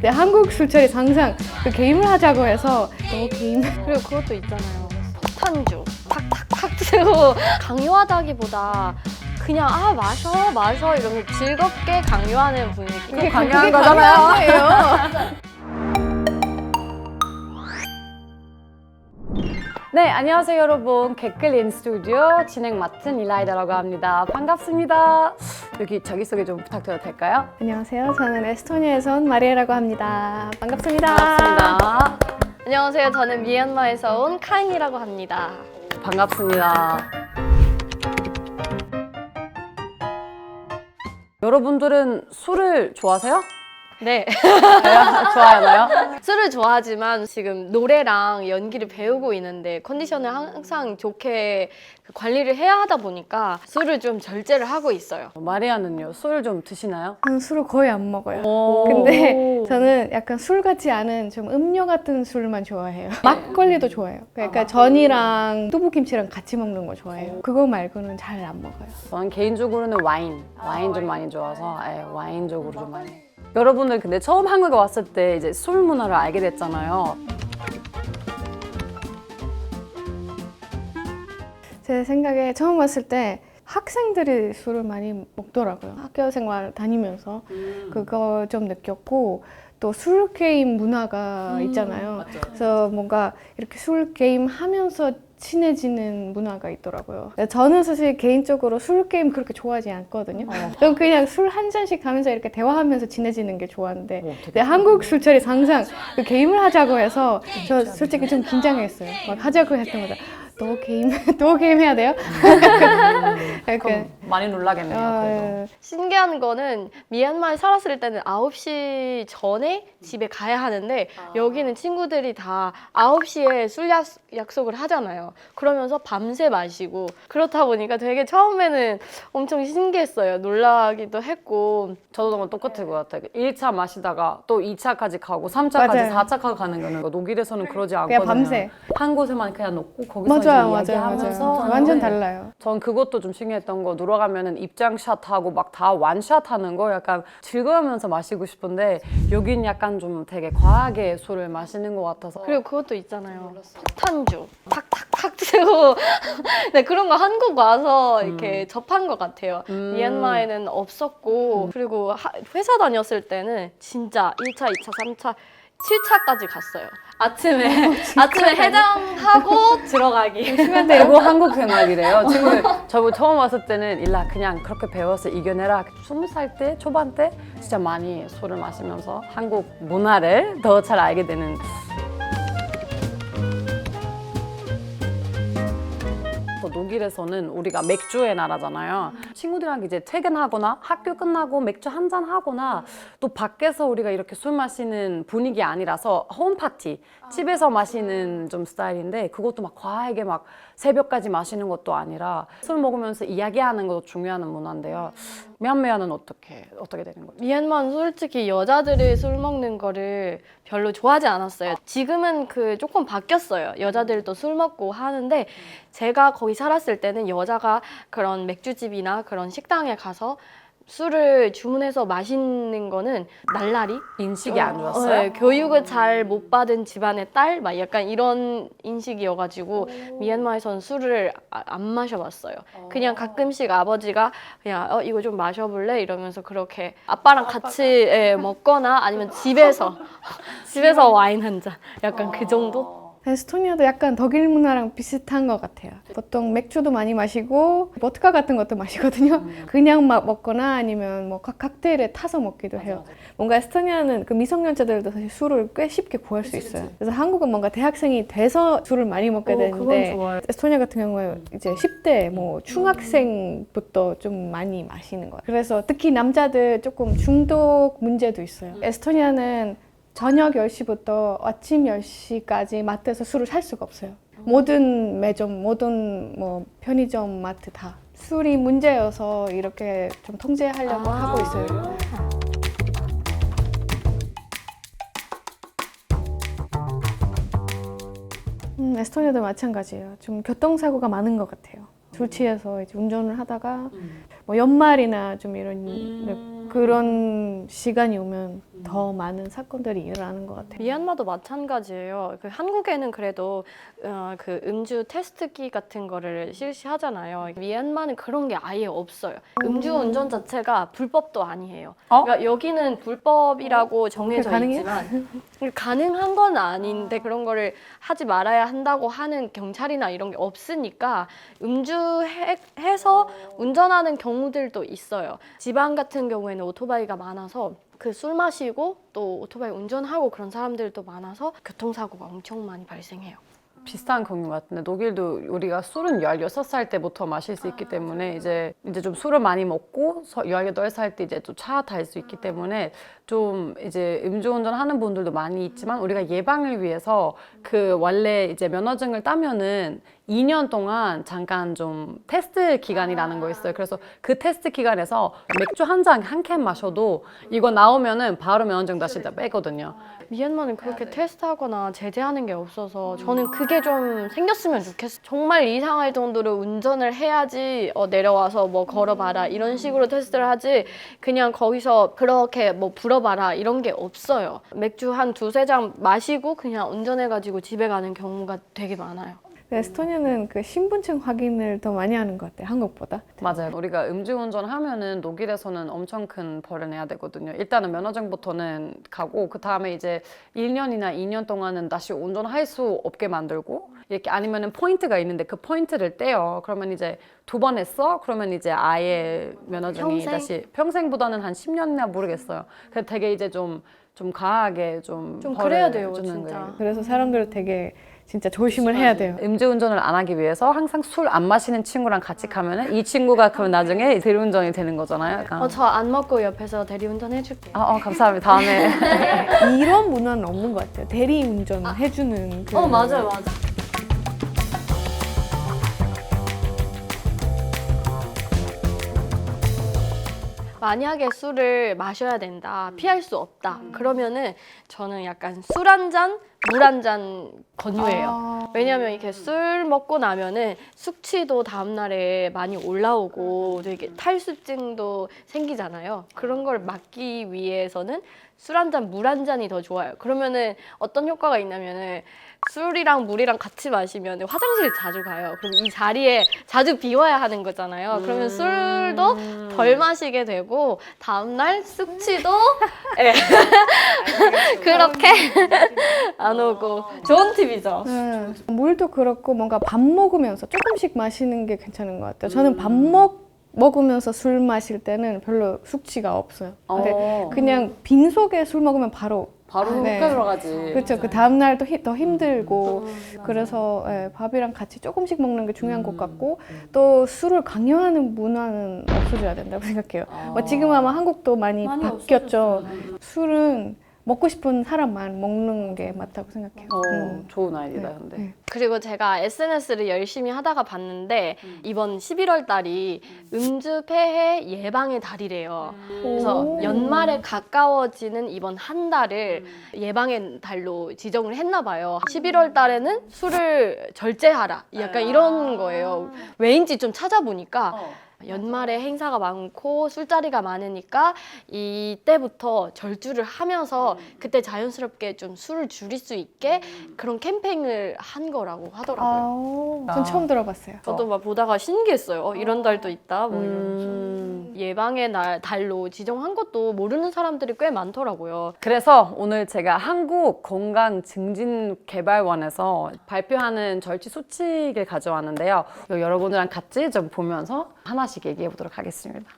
네, 한국 술자리 항상 그 게임을 하자고 해서 게임. 그리고 그것도 있잖아요. 폭탄주 탁탁탁 쓰고 강요하다기보다 그냥 마셔 이러면서 즐겁게 강요하는 분위기. 그게 강요한 거잖아요. 네, 안녕하세요 여러분. 개끌인 스튜디오 진행 맡은 일라이다라고 합니다. 반갑습니다. 여기 자기소개 좀 부탁드려도 될까요? 안녕하세요. 저는 에스토니아에서 온 마리아라고 합니다. 반갑습니다. 반갑습니다. 안녕하세요. 저는 미얀마에서 온 카인이라고 합니다. 반갑습니다. 여러분들은 술을 좋아하세요? 네. 좋아하나요? 술을 좋아하지만 지금 노래랑 연기를 배우고 있는데 컨디션을 항상 좋게 관리를 해야 하다 보니까 술을 좀 절제를 하고 있어요. 마리아는요? 술 좀 드시나요? 저는 술을 거의 안 먹어요. 오. 근데 저는 약간 술 같지 않은 좀 음료 같은 술만 좋아해요. 막걸리도 좋아해요. 그러니까 전이랑 두부김치랑 같이 먹는 거 좋아해요. 그거 말고는 잘 안 먹어요. 저는 개인적으로는 와인 좀 많이 좋아서 와인 쪽으로 좀 많이. 여러분들 근데 처음 한국에 왔을 때 이제 술 문화를 알게 됐잖아요. 제 생각에 처음 왔을 때 학생들이 술을 많이 먹더라고요. 학교 생활 다니면서 그거 좀 느꼈고 또 술 게임 문화가 있잖아요. 맞죠. 그래서 뭔가 이렇게 술 게임 하면서 친해지는 문화가 있더라고요. 저는 사실 개인적으로 술 게임 그렇게 좋아하지 않거든요. 저는 그냥 술 한 잔씩 하면서 이렇게 대화하면서 친해지는 게 좋아하는데 근데 한국 술자리 항상 그 게임을 하자고 해서 저 솔직히 좀 긴장했어요. 막 하자고 할 때마다 또 게임 해야 돼요? 그럼 많이 놀라겠네요. 그래도. 신기한 거는 미얀마에 살았을 때는 9시 전에 집에 가야 하는데 여기는 친구들이 다 9시에 술 약속을 하잖아요. 그러면서 밤새 마시고 그렇다 보니까 되게 처음에는 엄청 신기했어요. 놀라기도 했고. 저도 너무 똑같을 것 같아요. 1차 마시다가 또 2차까지 가고 3차까지 맞아요. 4차까지 가는 거는 녹일에서는 그러지 그냥 않거든요. 밤새. 한 곳에만 그냥 놓고 거기서 이제 맞아요. 이야기하면서 완전 하는데 달라요. 전 그것도 좀 신기했던 거 들어가면은 입장샷 하고 막 다 완샷 하는 거 약간 즐거우면서 마시고 싶은데 여긴 약간 좀 되게 과하게 술을 마시는 것 같아서 그리고 그것도 있잖아요. 폭탄주 탁탁탁 쓰고 네, 그런 거 한국 와서 이렇게 접한 것 같아요. 미얀마에는 없었고 그리고 회사 다녔을 때는 진짜 1차, 2차, 3차, 7차까지 갔어요. 아침에 해장하고 들어가기. 그리고 한국 생활이래요. 친구들 저 처음 왔을 때는 일라 그냥 그렇게 배워서 이겨내라. 20살 때 초반 때 진짜 많이 술을 마시면서 한국 문화를 더 잘 알게 되는. 독일에서는 우리가 맥주의 나라잖아요. 친구들이랑 이제 퇴근하거나 학교 끝나고 맥주 한잔 하거나 또 밖에서 우리가 이렇게 술 마시는 분위기 아니라서 홈파티, 집에서 마시는 좀 스타일인데 그것도 막 과하게 막 새벽까지 마시는 것도 아니라 술 먹으면서 이야기하는 것도 중요한 문화인데요. 미얀마는 어떻게 되는 거예요? 미얀마는 솔직히 여자들이 술 먹는 거를 별로 좋아하지 않았어요. 지금은 조금 바뀌었어요. 여자들도 술 먹고 하는데 제가 거기 살았을 때는 여자가 그런 맥주집이나 그런 식당에 가서 술을 주문해서 마시는 거는 날라리? 인식이 안 좋았어요? 네, 교육을 잘 못 받은 집안의 딸? 막 약간 이런 인식이어가지고 미얀마에서는 술을 안 마셔봤어요. 그냥 가끔씩 아버지가 그냥 이거 좀 마셔볼래? 이러면서 그렇게 아빠랑 같이 먹거나 아니면 집에서 와인 한 잔. 약간 그 정도? 에스토니아도 약간 독일 문화랑 비슷한 것 같아요. 보통 맥주도 많이 마시고 보드카 같은 것도 마시거든요. 그냥 막 먹거나 아니면 뭐 칵테일에 타서 먹기도 해요. 뭔가 에스토니아는 그 미성년자들도 사실 술을 꽤 쉽게 구할 수 있어요. 그래서 한국은 뭔가 대학생이 돼서 술을 많이 먹게 그건 되는데 좋아요. 에스토니아 같은 경우에 이제 10대 뭐 중학생부터 좀 많이 마시는 거예요. 그래서 특히 남자들 조금 중독 문제도 있어요. 에스토니아는 저녁 10시부터 아침 10시까지 마트에서 술을 살 수가 없어요. 모든 매점, 모든 뭐 편의점, 마트 다 술이 문제여서 이렇게 좀 통제하려고 하고 있어요. 에스토니아도 마찬가지예요. 좀 교통사고가 많은 것 같아요. 술 취해서 이제 운전을 하다가 뭐 연말이나 좀 이런 그런 시간이 오면 더 많은 사건들이 일어나는 것 같아요. 미얀마도 마찬가지예요. 그 한국에는 그래도 그 음주 테스트기 같은 거를 실시하잖아요. 미얀마는 그런 게 아예 없어요. 음주 운전 자체가 불법도 아니에요. 그러니까 여기는 불법이라고 정해져 가능해요? 있지만 가능한 건 아닌데 그런 거를 하지 말아야 한다고 하는 경찰이나 이런 게 없으니까 음주해서 운전하는 경우들도 있어요. 지방 같은 경우에는 오토바이가 많아서 그 술 마시고 또 오토바이 운전하고 그런 사람들도 많아서 교통사고가 엄청 많이 발생해요. 비슷한 경우 같은데 독일도 우리가 술은 16살 때부터 마실 수 있기 때문에 이제 좀 술을 많이 먹고 18살 때 이제 또 차 탈 수 있기 때문에 좀 이제 음주운전 하는 분들도 많이 있지만 우리가 예방을 위해서 그 원래 이제 면허증을 따면은 2년 동안 잠깐 좀 테스트 기간이라는 거 있어요. 그래서 그 테스트 기간에서 맥주 한 잔 한 캔 마셔도 이거 나오면은 바로 면허증 다시 다 빼거든요. 미얀마는 그렇게 테스트하거나 제재하는 게 없어서 저는 그게 좀 생겼으면 좋겠어요. 정말 이상할 정도로 운전을 해야지 내려와서 뭐 걸어봐라 이런 식으로 테스트를 하지 그냥 거기서 그렇게 뭐 불어봐라 이런 게 없어요. 맥주 한 두세 잔 마시고 그냥 운전해가지고 집에 가는 경우가 되게 많아요. 에스토니아는 그 신분증 확인을 더 많이 하는 것 같아요. 한국보다. 맞아요. 우리가 음주운전 하면은 독일에서는 엄청 큰 벌을 내야 되거든요. 일단은 면허증부터는 가고 그 다음에 이제 1년이나 2년 동안은 다시 운전할 수 없게 만들고 이렇게 아니면은 포인트가 있는데 그 포인트를 떼요. 그러면 이제 2번 했어? 그러면 이제 아예 면허증이 평생? 다시 평생보다는 한 10년이나 모르겠어요. 그래서 되게 이제 좀 강하게 좀 벌을 그래야 돼요, 주는 진짜. 거예요. 그래서 사람들 되게 진짜 조심을 해야 돼요. 음주운전을 안 하기 위해서 항상 술 안 마시는 친구랑 같이 가면은 이 친구가 그럼 나중에 대리운전이 되는 거잖아요. 약간. 저 안 먹고 옆에서 대리운전 해줄게요. 감사합니다. 다음에. 이런 문화는 없는 것 같아요. 대리 운전 해주는 그 맞아요. 만약에 술을 마셔야 된다, 피할 수 없다, 그러면은 저는 약간 술 한 잔, 물 한 잔 권유해요. 왜냐면 이렇게 술 먹고 나면은 숙취도 다음날에 많이 올라오고 되게 탈수증도 생기잖아요. 그런 걸 막기 위해서는 술 한 잔, 물 한 잔이 더 좋아요. 그러면은 어떤 효과가 있냐면은 술이랑 물이랑 같이 마시면 화장실에 자주 가요. 그럼 이 자리에 자주 비워야 하는 거잖아요. 그러면 술도 덜 마시게 되고 다음날 숙취도 예. 그렇게 안 오고 좋은 팁이죠. 물도 그렇고 뭔가 밥 먹으면서 조금씩 마시는 게 괜찮은 것 같아요. 저는 밥 먹으면서 술 마실 때는 별로 숙취가 없어요. 근데 그냥 빈속에 술 먹으면 바로 훅 들어가지. 그렇죠. 그 다음 날도 더 힘들고 그래서 밥이랑 같이 조금씩 먹는 게 중요한 것 같고 또 술을 강요하는 문화는 없어져야 된다고 생각해요. 지금 아마 한국도 많이 바뀌었죠. 술은 먹고 싶은 사람만 먹는 게 맞다고 생각해요. 좋은 아이디어다, 근데. 그리고 제가 SNS를 열심히 하다가 봤는데 이번 11월 달이 음주 폐해 예방의 달이래요. 그래서 연말에 가까워지는 이번 한 달을 예방의 달로 지정을 했나 봐요. 11월 달에는 술을 절제하라. 약간 이런 거예요. 왜인지 좀 찾아보니까 연말에 행사가 많고 술자리가 많으니까 이때부터 절주를 하면서 그때 자연스럽게 좀 술을 줄일 수 있게 그런 캠페인을 한 거라고 하더라고요. 전 처음 들어봤어요. 저도 막 보다가 신기했어요. 이런 달도 있다. 뭐 이러면서. 예방의 달로 지정한 것도 모르는 사람들이 꽤 많더라고요. 그래서 오늘 제가 한국건강증진개발원에서 발표하는 절취 수칙을 가져왔는데요. 여러분들랑 같이 좀 보면서 하나씩 얘기해 보도록 하겠습니다.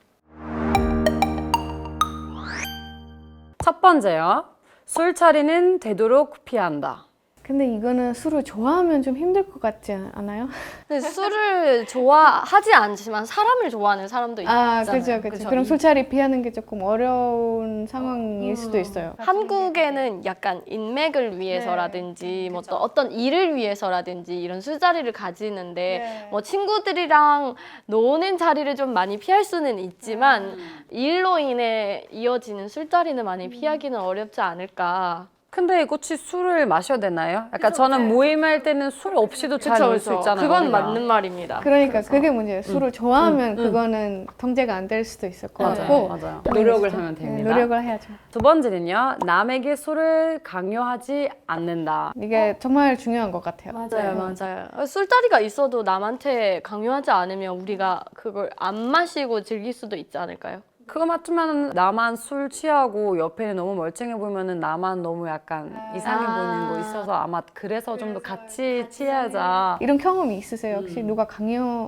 첫 번째요. 술자리는 되도록 피한다. 근데 이거는 술을 좋아하면 좀 힘들 것 같지 않아요? 근데 술을 좋아하지 않지만 사람을 좋아하는 사람도 있잖아요. 그렇죠. 그럼 술자리 피하는 게 조금 어려운 상황일 수도 있어요. 한국에는 약간 인맥을 위해서라든지 뭐 또 어떤 일을 위해서라든지 이런 술자리를 가지는데 뭐 친구들이랑 노는 자리를 좀 많이 피할 수는 있지만 일로 인해 이어지는 술자리는 많이 피하기는 어렵지 않을까. 근데 굳이 술을 마셔야 되나요? 약간 저는 모임할 때는 술 없이도 잘 그쵸, 놀 수 그쵸. 있잖아요. 그건 우리가. 맞는 말입니다. 그러니까 그게 문제예요. 술을 좋아하면 음. 그거는 통제가 안 될 수도 있을 것 맞아요, 같고 맞아요. 노력을 하면 네, 됩니다. 노력을 해야죠. 두 번째는요, 남에게 술을 강요하지 않는다. 이게 정말 중요한 것 같아요. 맞아요, 맞아요. 술자리가 있어도 남한테 강요하지 않으면 우리가 그걸 안 마시고 즐길 수도 있지 않을까요? 그거 맞으면 나만 술 취하고 옆에는 너무 멀쩡해 보이면은 나만 너무 약간 이상해 보이는 거 있어서 아마 그래서 좀 더 같이 취하자. 이런 경험이 있으세요? 혹시 누가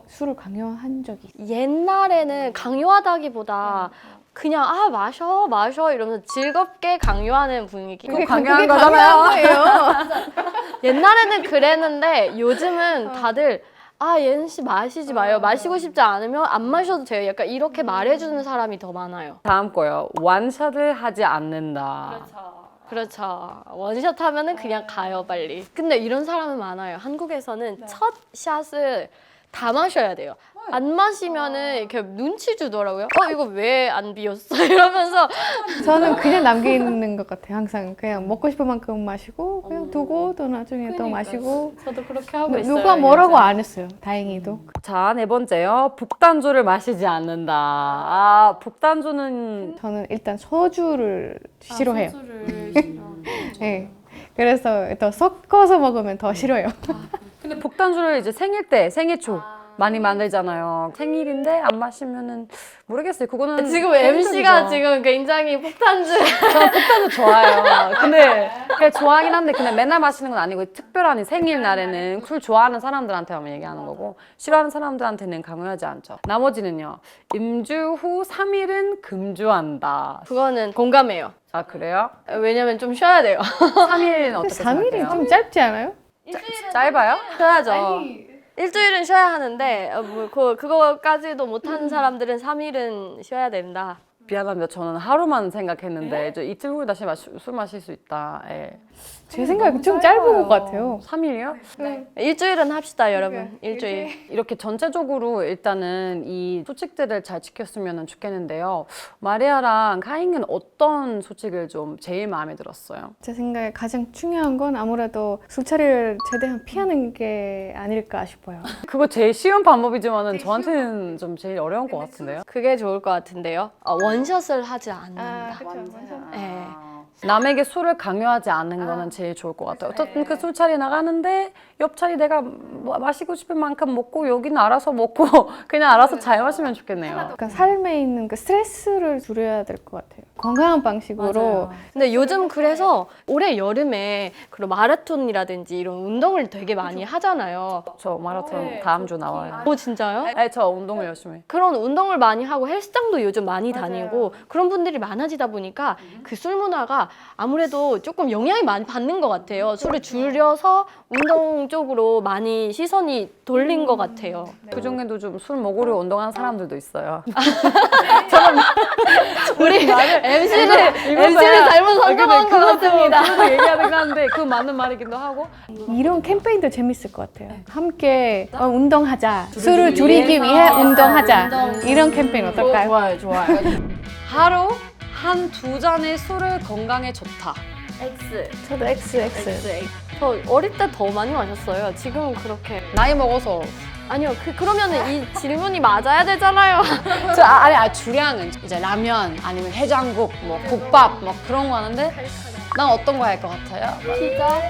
술을 강요한 적이 있어요? 옛날에는 강요하다기보다 그냥 아 마셔 이러면서 즐겁게 강요하는 분위기. 그거 강요한 그게 거잖아요. 강요한 거예요. 옛날에는 그랬는데 요즘은 다들 아 예은 씨 마시지 마요. 마시고 싶지 않으면 안 마셔도 돼요. 약간 이렇게 말해주는 사람이 더 많아요. 다음 거요. 완샷을 하지 않는다. 그렇죠. 원샷 하면은 그냥 가요 빨리. 근데 이런 사람은 많아요. 한국에서는 첫 샷을 다 마셔야 돼요. 안 마시면은 이렇게 눈치 주더라고요. 이거 왜 안 비웠어? 이러면서 저는 그냥 남기는 것 같아요. 항상 그냥 먹고 싶은 만큼 마시고 그냥 두고 또 나중에 또 마시고 저도 그렇게 하고 있어요. 누가 뭐라고 안 했어요. 다행히도. 자, 네 번째요. 북단주를 마시지 않는다. 아, 북단주는 저는 일단 소주를 싫어해요. 네. 그래서 더 섞어서 먹으면 더 싫어요. 근데 북단주를 이제 생일 때, 생일 초 많이 만들잖아요. 생일인데 안 마시면은 모르겠어요. 그거는 지금 개인적이죠. MC가 지금 굉장히 폭탄주. 저는 북단주 좋아해요. 근데 그냥 좋아하긴 한데 그냥 맨날 마시는 건 아니고 특별한 생일날에는 술 좋아하는 사람들한테만 얘기하는 거고 싫어하는 사람들한테는 강요하지 않죠. 나머지는요. 음주 후 3일은 금주한다. 그거는 공감해요. 아, 그래요? 왜냐면 좀 쉬어야 돼요. 3일은 어떻게 3일이 생각해요? 좀 짧지 않아요? 짧아요? 쉬어야죠. 일주일은 쉬어야 하는데 그거까지도 못하는 사람들은 3일은 쉬어야 된다. 미안합니다. 저는 하루만 생각했는데 저 이틀 후에 다시 술 마실 수 있다. 예. 제 생각에 좀 짧은 것 같아요. 3일이요? 일주일은 합시다, 여러분. 일주일. 이렇게 전체적으로 일단은 이 수칙들을 잘 지켰으면 좋겠는데요. 마리아랑 카잉은 어떤 수칙을 좀 제일 마음에 들었어요? 제 생각에 가장 중요한 건 아무래도 술자리를 최대한 피하는 게 아닐까 싶어요. 그거 제일 쉬운 방법이지만은 저한테는 좀 제일 어려운 것 같은데요. 그게 좋을 것 같은데요. 원샷을 하지 않는다. 네. 남에게 술을 강요하지 않는 거는 제일 좋을 것 같아요. 어쨌든 그 술자리 나가는데 옆자리 내가 마시고 싶은 만큼 먹고 여기는 알아서 먹고 그냥 알아서 잘 마시면 좋겠네요. 약간 삶에 있는 그 스트레스를 줄여야 될 것 같아요. 건강한 방식으로 근데 요즘 그래서 올해 여름에 그런 마라톤이라든지 이런 운동을 되게 많이 하잖아요. 저 마라톤 다음 주 나와요. 오, 진짜요? 네, 저 운동을 열심히 해요. 그런 운동을 많이 하고 헬스장도 요즘 많이 다니고 그런 분들이 많아지다 보니까 그 술 문화가 아무래도 조금 영향이 많이 받는 것 같아요. 술을 줄여서 운동 쪽으로 많이 시선이 돌린 것 같아요. 그 중에도 좀 술 먹으려 운동하는 사람들도 있어요. 우리 MC를 잘못 선정한 것 같습니다. 그래도 얘기하긴 하는데 그 맞는 말이기도 하고. 이런 캠페인도 재밌을 것 같아요. 함께 운동하자. 술을 줄이기 위해 운동하자. 이런 캠페인 어떨까요? 좋아요. 하루 한 2잔의 술을 건강에 좋다. X. 저도 XX. 저 어릴 때 더 많이 마셨어요. 지금은 그렇게. 나이 먹어서. 아니요, 그러면은 이 질문이 맞아야 되잖아요. 주량은 이제 라면 아니면 해장국, 뭐 국밥 뭐 그런 거 하는데 난 어떤 거 할 것 같아요? 피자?